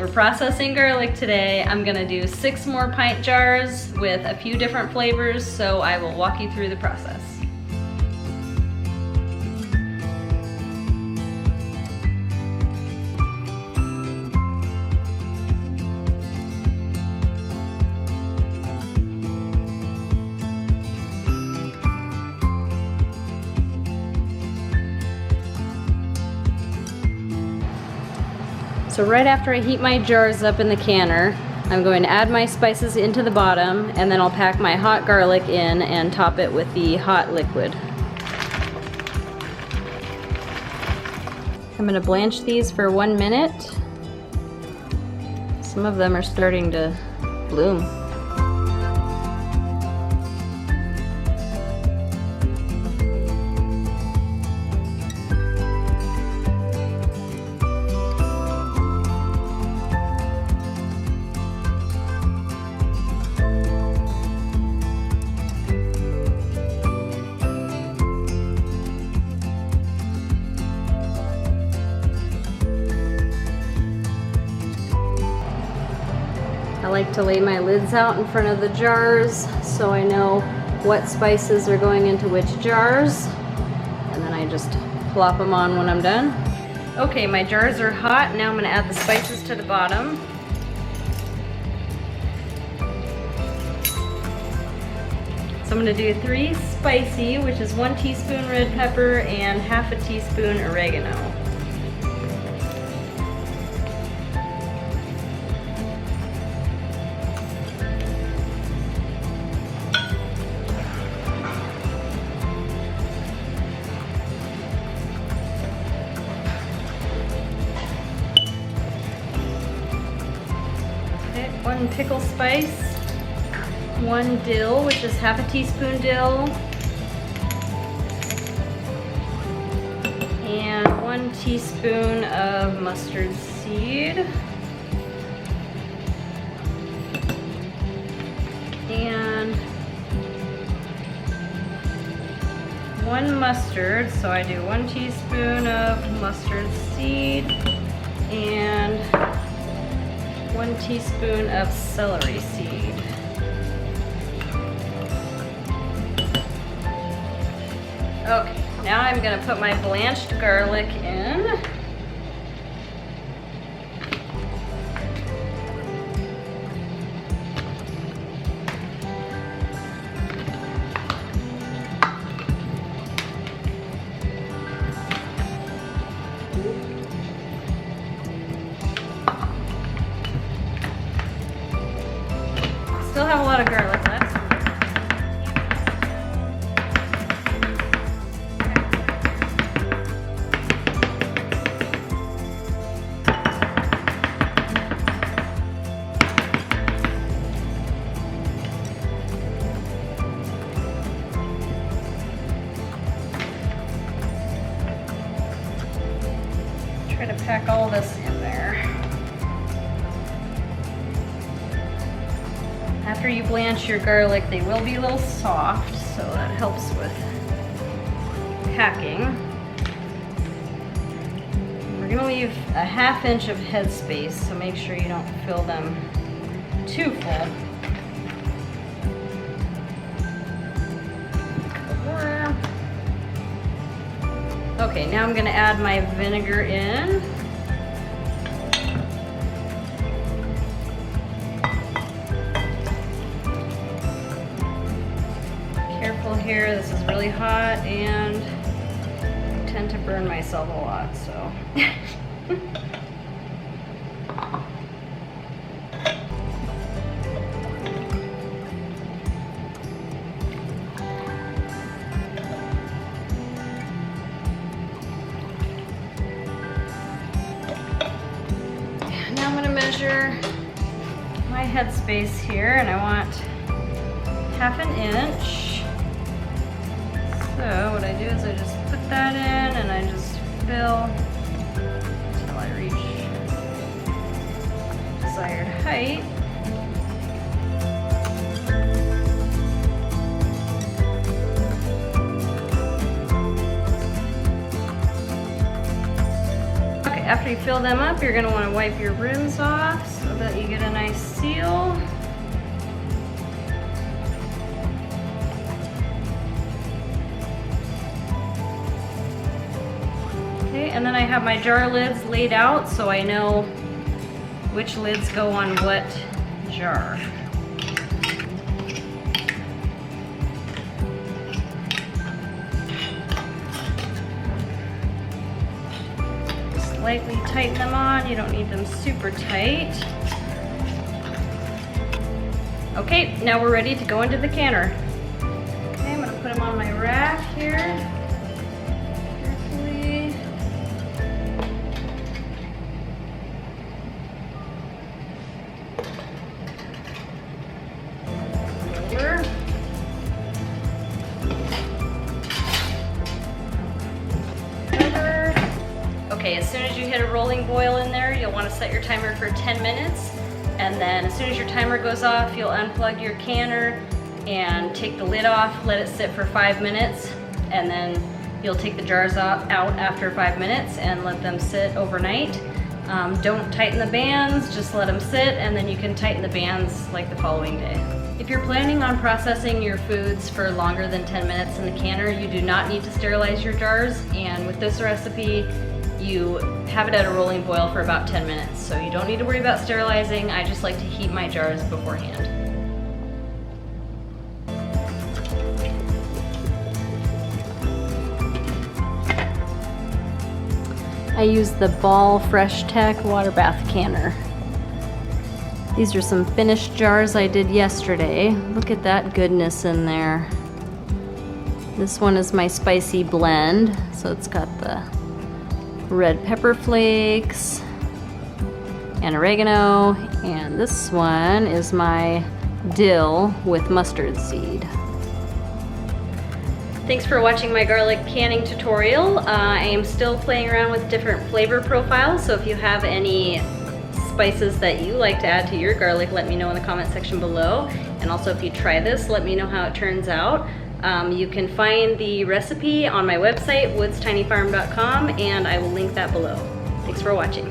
we're processing garlic today. I'm gonna do 6 more pint jars with a few different flavors, so I will walk you through the process. So right after I heat my jars up in the canner, I'm going to add my spices into the bottom, and then I'll pack my hot garlic in and top it with the hot liquid. I'm going to blanch these for 1 minute. Some of them are starting to bloom. I like to lay my lids out in front of the jars so I know what spices are going into which jars, and then I just plop them on when I'm done. Okay, my jars are hot. Now I'm going to add the spices to the bottom. So I'm going to do 3 spicy, which is 1 teaspoon red pepper and half a teaspoon oregano. Okay, 1 pickle spice, 1 dill, which is half a teaspoon dill, and 1 teaspoon of mustard seed, and 1 mustard, so I do 1 teaspoon of mustard seed and 1 teaspoon of celery seed. Okay, now I'm going to put my blanched garlic in. Still have a lot of garlic left. Try to pack all this in there. After you blanch your garlic, they will be a little soft, so that helps with packing. We're gonna leave a ½ inch of head space, so make sure you don't fill them too full. Okay, now I'm gonna add my vinegar in. Careful here, this is really hot and I tend to burn myself a lot, so. Now I'm going to measure my headspace here, and I want ½ inch. So what I do is I just put that in and I just fill until I reach desired height. after you fill them up, you're gonna wanna wipe your rims off so that you get a nice seal. Okay, and then I have my jar lids laid out so I know which lids go on what jar. Lightly tighten them on, you don't need them super tight. Okay, now we're ready to go into the canner. Okay, I'm gonna put them on my rack here. Carefully. Over. Okay, as soon as you hit a rolling boil in there, you'll want to set your timer for 10 minutes. And then as soon as your timer goes off, you'll unplug your canner and take the lid off, let it sit for 5 minutes. And then you'll take the jars out after 5 minutes and let them sit overnight. Don't tighten the bands, just let them sit, and then you can tighten the bands like the following day. If you're planning on processing your foods for longer than 10 minutes in the canner, you do not need to sterilize your jars. And with this recipe, you have it at a rolling boil for about 10 minutes, so you don't need to worry about sterilizing. I just like to heat my jars beforehand. I use the Ball Fresh Tech water bath canner. These are some finished jars I did yesterday. Look at that goodness in there. This one is my spicy blend, so it's got the red pepper flakes and oregano, and this one is my dill with mustard seed. Thanks for watching my garlic canning tutorial. I am still playing around with different flavor profiles, so if you have any spices that you like to add to your garlic, let me know in the comment section below. And also if you try this, let me know how it turns out. You can find the recipe on my website, woodstinyfarm.com, and I will link that below. Thanks for watching.